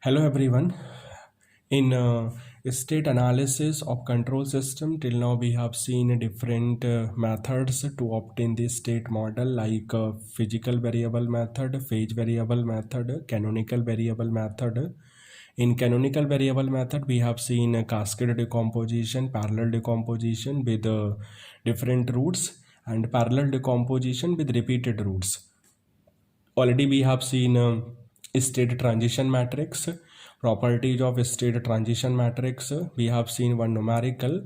Hello everyone. In state analysis of control system, till now we have seen different methods to obtain the state model, like physical variable method, phase variable method, canonical variable method. In canonical variable method, we have seen cascade decomposition, parallel decomposition with different roots, and parallel decomposition with repeated roots. Already we have seen state transition matrix, properties of state transition matrix. We have seen one numerical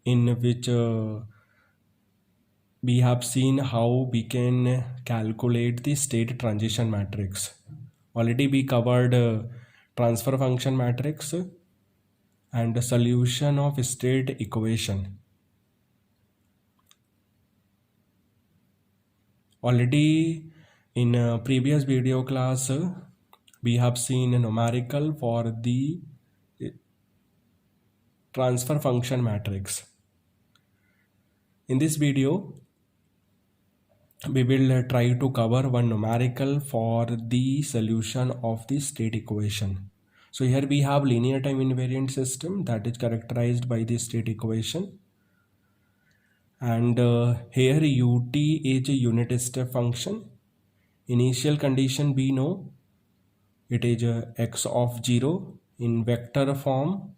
in which we have seen how we can calculate the state transition matrix. Already we covered transfer function matrix and the solution of state equation. Already in a previous video class, we have seen a numerical for the transfer function matrix. In this video, we will try to cover one numerical for the solution of the state equation. So here we have linear time invariant system that is characterized by the state equation. And here ut is a unit step function. Initial condition we know it is x of 0. In vector form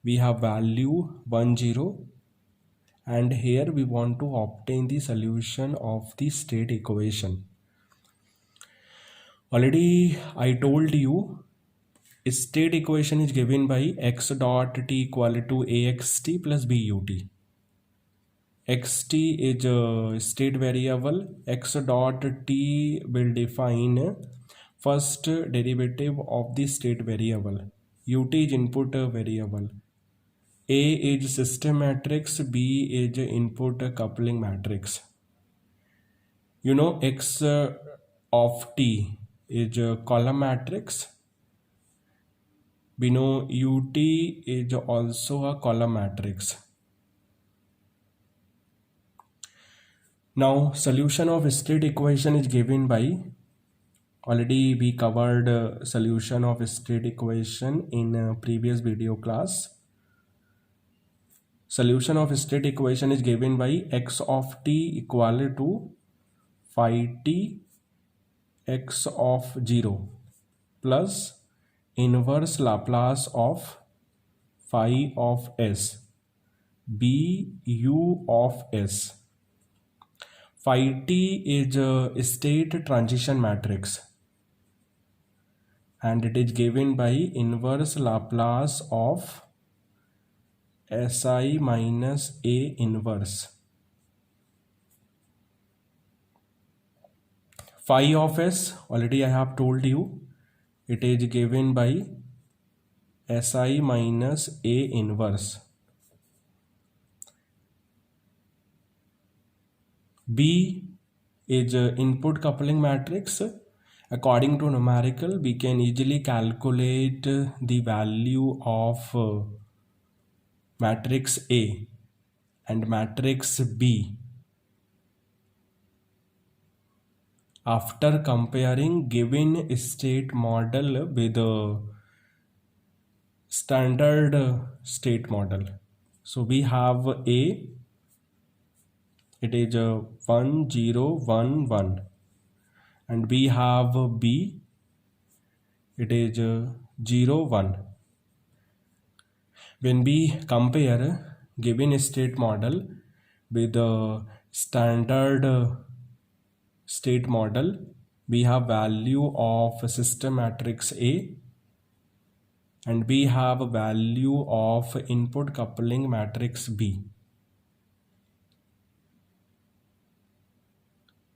we have value 1 0, and here we want to obtain the solution of the state equation. Already I told you state equation is given by x dot t equal to axt plus but. Xt is a state variable. X dot t will define first derivative of the state variable. Ut is input variable. A is system matrix, B is input coupling matrix. You know x of t is a column matrix. We know ut is also a column matrix. Now solution of state equation is given by, already we covered solution of state equation in a previous video class. Solution of state equation is given by x of t equal to phi t x of 0 plus inverse Laplace of phi of s b u of s. Phi t is a state transition matrix and it is given by inverse Laplace of si minus a inverse. Phi of s, already I have told you, it is given by si minus a inverse. B is input coupling matrix. According to numerical, we can easily calculate the value of matrix A and matrix B after comparing given state model with a standard state model. So we have A, it is 1 0 1 1, and we have B, it is 0 1. When we compare given state model with the standard state model, we have value of system matrix A and we have value of input coupling matrix B.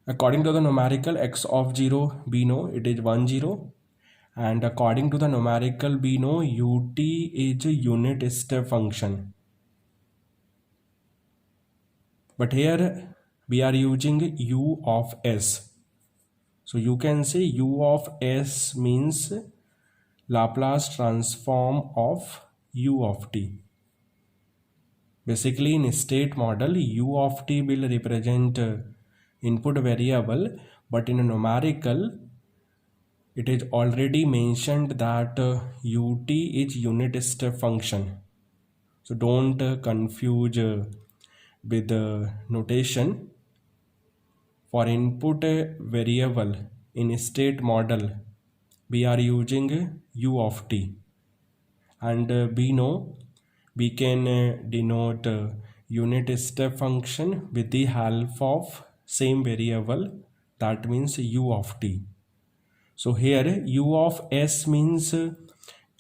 According to the numerical x of 0, we know it is 1 0, and according to the numerical we know ut is a unit step function. But here we are using u of s. So you can say u of s means Laplace transform of u of t. Basically in state model, u of t will represent input variable, but in a numerical it is already mentioned that ut is unit step function. So don't confuse with the notation. For input variable in state model, we are using u of t, and we know we can denote unit step function with the help of same variable, that means u of t. So here u of s means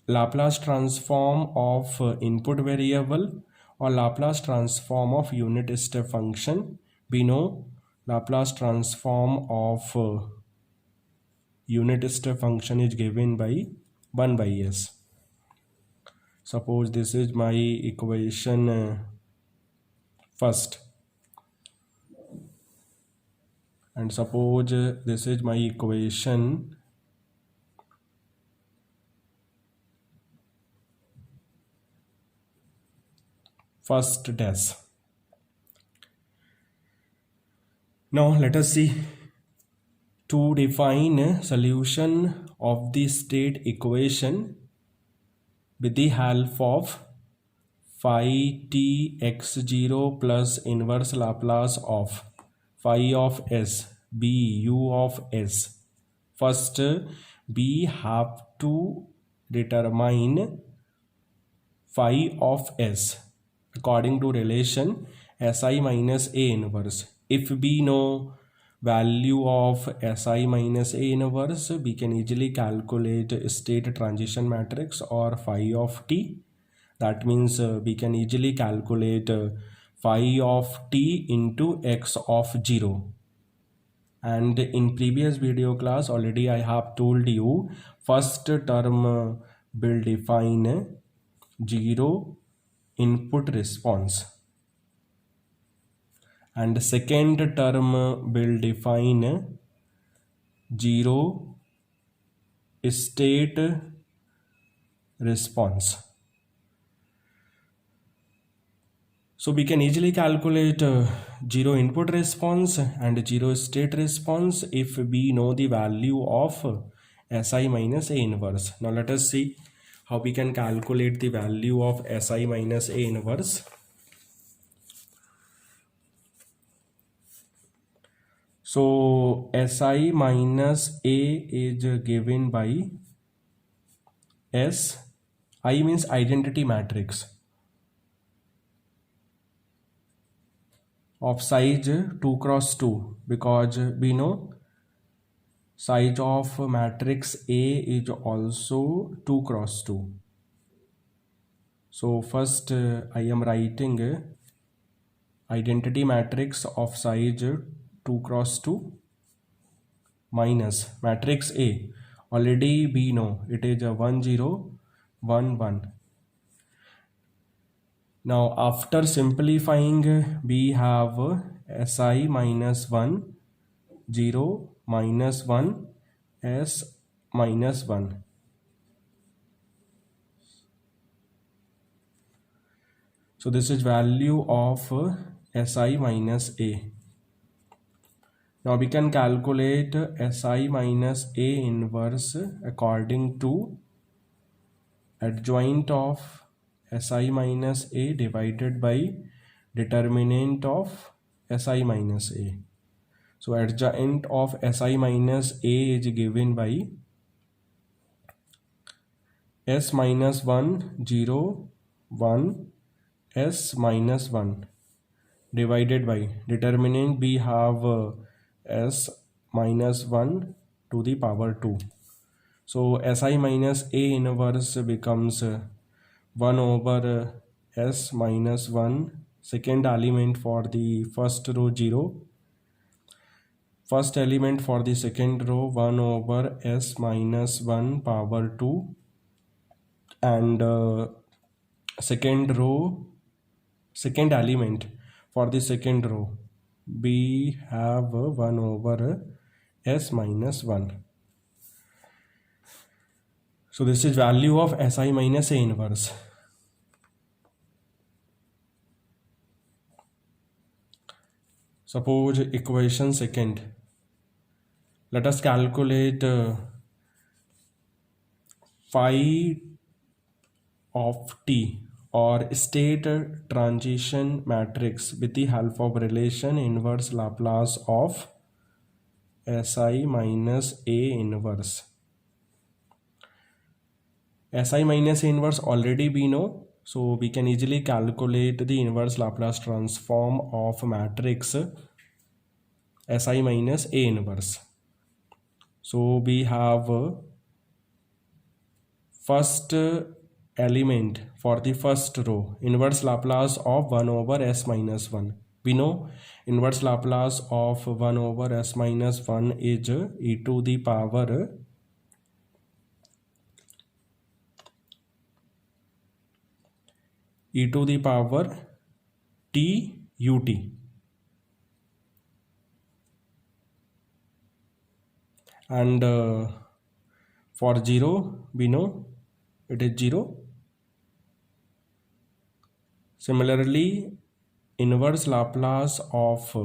Laplace transform of input variable or Laplace transform of unit step function. We know Laplace transform of unit step function is given by 1 by s. Suppose this is my equation first, and suppose this is my equation first dash. Now let us see to define a solution of the state equation with the help of phi t x0 plus inverse Laplace of phi of s b u of s. First, we have to determine phi of s according to relation si minus a inverse. If we know value of si minus a inverse, we can easily calculate state transition matrix or phi of t. That means we can easily calculate phi of t into x of 0. And in previous video class already I have told you, first term will define 0 input response, and second term will define 0 state response. So we can easily calculate 0 input response and 0 state response if we know the value of si minus a inverse. Now let us see how we can calculate the value of si minus a inverse. So si minus a is given by s. I means identity matrix of size 2 cross 2, because we know size of matrix A is also 2 cross 2. So first I am writing identity matrix of size 2 cross 2 minus matrix A. Already we know it is a 1 0 1 1. Now after simplifying, we have si minus 1 0 minus 1 s minus 1. So this is value of si minus a. Now we can calculate si minus a inverse according to adjoint of si minus a divided by determinant of si minus a. So adjoint of si minus a is given by s minus 1 0 1 s minus 1 divided by determinant we have s minus 1 to the power 2. So si minus a inverse becomes 1 over s minus 1, second element for the first row 0, first element for the second row 1 over s minus 1 power 2, and second row, second element for the second row we have 1 over s minus 1. So this is value of si minus a inverse. Suppose equation second. Let us calculate phi of t or state transition matrix with the help of relation inverse Laplace of Si minus A inverse. Si minus A inverse already we know, so we can easily calculate the inverse Laplace transform of matrix Si minus A inverse. So we have first element for the first row, inverse Laplace of 1 over S minus 1. We know inverse Laplace of 1 over S minus 1 is e to the power t ut. And for 0 we know it is 0. Similarly, inverse Laplace of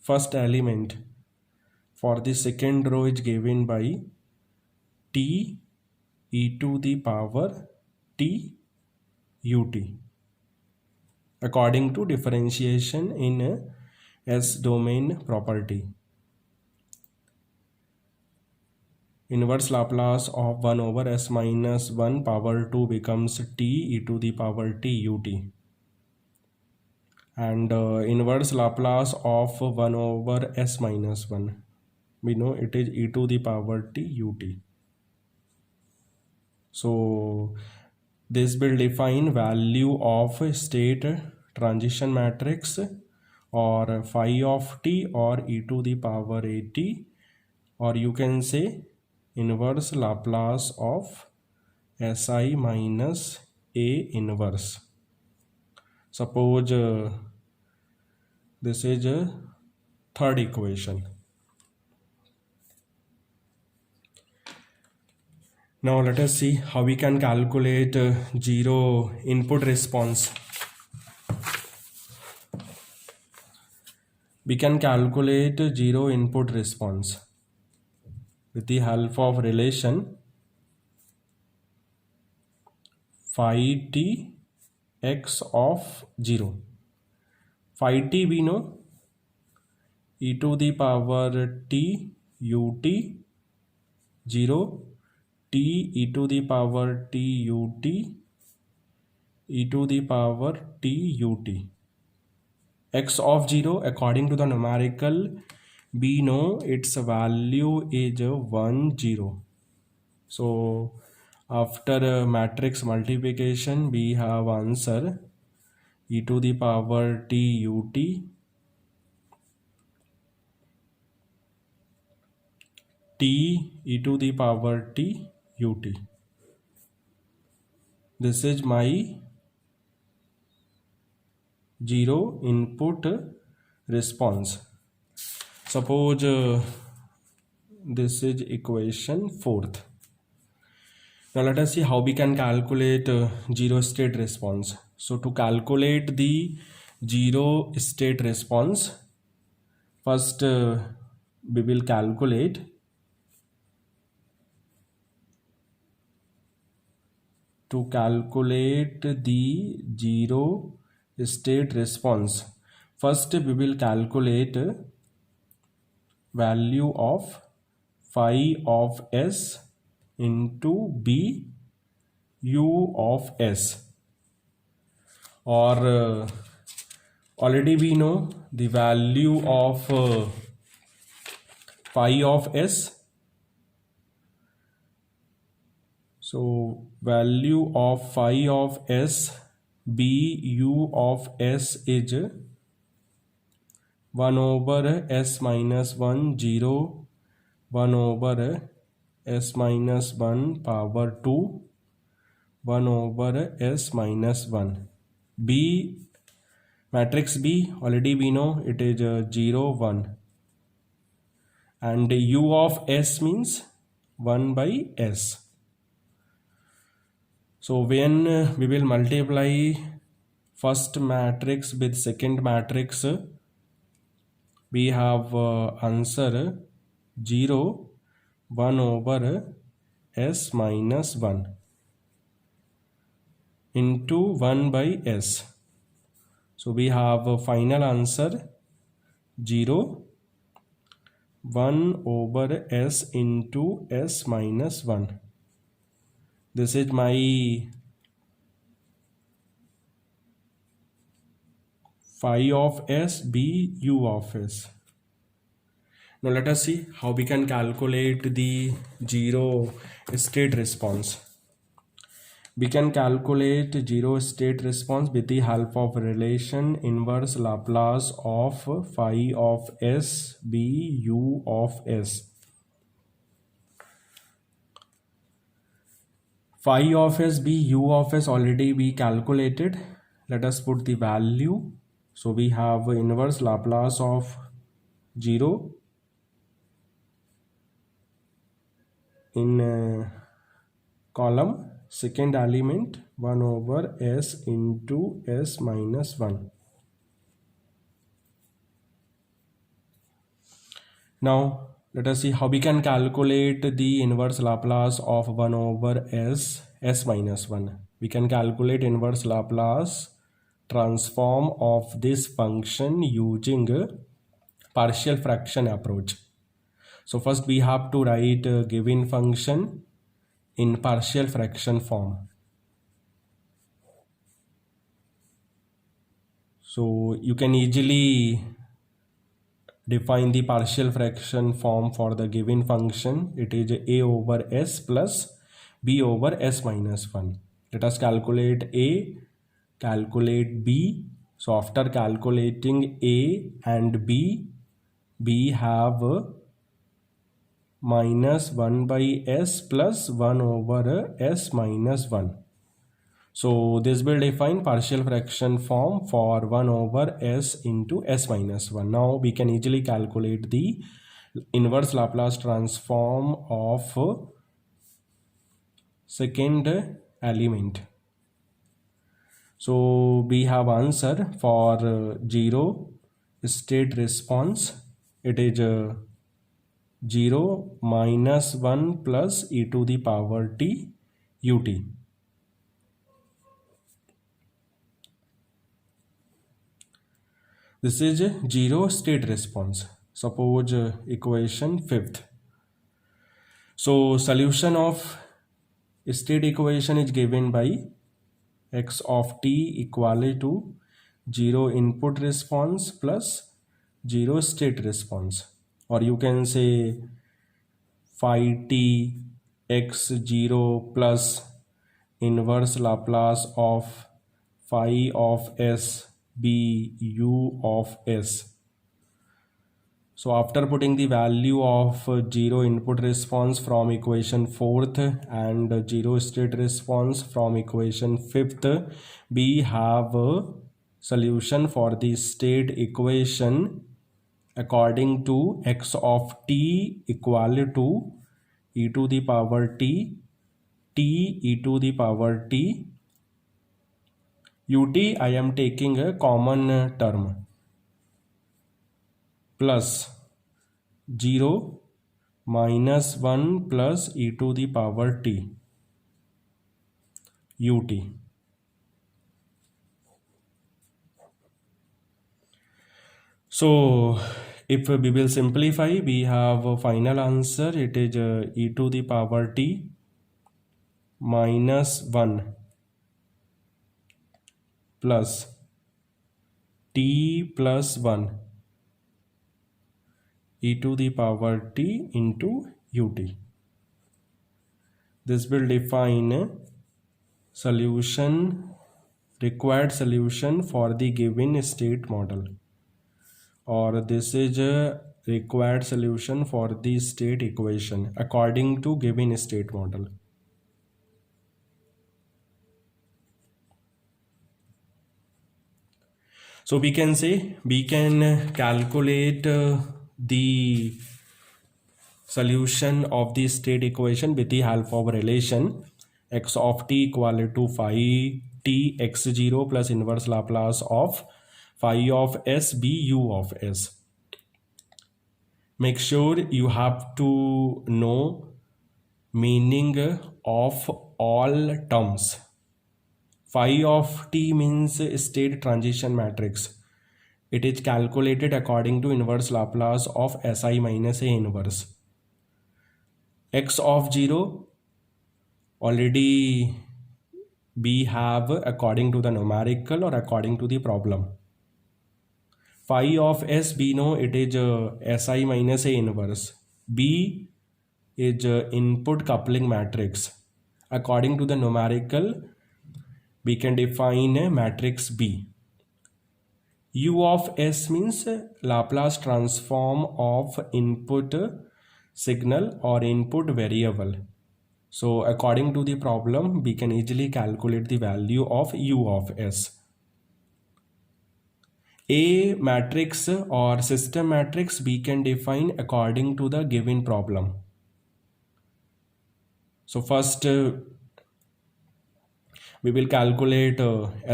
first element for the second row is given by t e to the power t ut according to differentiation in S domain property. Inverse Laplace of 1 over S minus 1 power 2 becomes t e to the power t ut. And inverse Laplace of 1 over S minus 1, we know it is e to the power t ut. So this will define value of state transition matrix or phi of t or e to the power at, or you can say inverse Laplace of Si minus A inverse. Suppose this is a third equation. Now let us see how we can calculate zero input response. We can calculate zero input response with the help of relation phi t x of 0. Phi t we know e to the power t ut 0, t e to the power t ut e to the power t ut. X of 0 according to the numerical we know its value is 1 0. So after matrix multiplication we have answer e to the power t ut t e to the power t ut. This is my zero input response. Suppose this is equation 4th. Now let us see how we can calculate zero state response. So to calculate the zero state response, first we will calculate the zero state response. First we will calculate value of phi of s into b u of s, or already we know the value of phi of s. So value of phi of s b u of s is 1 over s minus 1 0, 1 over s minus 1 power 2, 1 over s minus 1. B matrix B already we know it is 0 1, and u of s means 1 by s. So when we will multiply first matrix with second matrix, we have answer 0 1 over s minus 1 into 1 by s. So we have a final answer 0, 1 over s into s minus 1. This is my phi of s b u of s. Now let us see how we can calculate the zero state response. We can calculate zero state response with the help of relation inverse Laplace of phi of s b u of s. Phi of s b u of s already we calculated. Let us put the value. So we have inverse Laplace of 0 in column, second element 1 over s into s minus 1. Now let us see how we can calculate the inverse Laplace of 1 over s minus 1. We can calculate inverse Laplace transform of this function using partial fraction approach. So first we have to write a given function in partial fraction form. So you can easily define the partial fraction form for the given function. It is a over s plus b over s minus 1. Let us calculate a, calculate b. So after calculating a and b, we have minus 1 by s plus 1 over s minus 1. So this will define partial fraction form for 1 over s into s minus 1. Now we can easily calculate the inverse Laplace transform of second element. So we have answer for zero state response. It is 0 minus 1 plus e to the power t ut. This is a zero state response. Suppose equation 5th. So solution of state equation is given by x of t equal to 0 input response plus 0 state response, or you can say phi t x0 plus inverse Laplace of phi of s b u of s. So after putting the value of 0 input response from equation 4th and 0 state response from equation 5th, we have a solution for the state equation according to x of t equal to e to the power t, t e to the power t, ut I am taking a common term, plus 0 minus 1 plus e to the power t ut. So if we will simplify, we have a final answer. It is e to the power t minus 1 plus t plus 1 e to the power t into ut. This will define solution, required solution for the given state model, or this is a required solution for the state equation according to given state model. So we can say we can calculate the solution of the state equation with the help of relation x of t equal to phi t x0 plus inverse Laplace of phi of s b u of s. Make sure you have to know meaning of all terms. Phi of t means state transition matrix. It is calculated according to inverse Laplace of Si minus A inverse. X of 0 already we have according to the numerical or according to the problem. Phi of S, we know it is Si minus A inverse. B is input coupling matrix. According to the numerical, we can define a matrix B. U of S means Laplace transform of input signal or input variable. So according to the problem, we can easily calculate the value of U of S. A matrix or system matrix we can define according to the given problem. So first we will calculate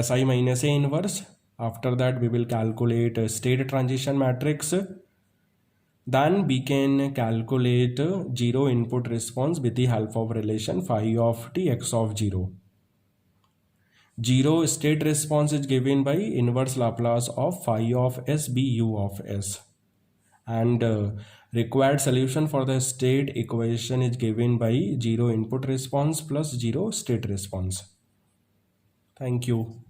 Si minus A inverse. After that we will calculate state transition matrix. Then we can calculate zero input response with the help of relation phi of t x of 0. Zero state response is given by inverse Laplace of phi of s b u of s. And required solution for the state equation is given by zero input response plus zero state response. Thank you.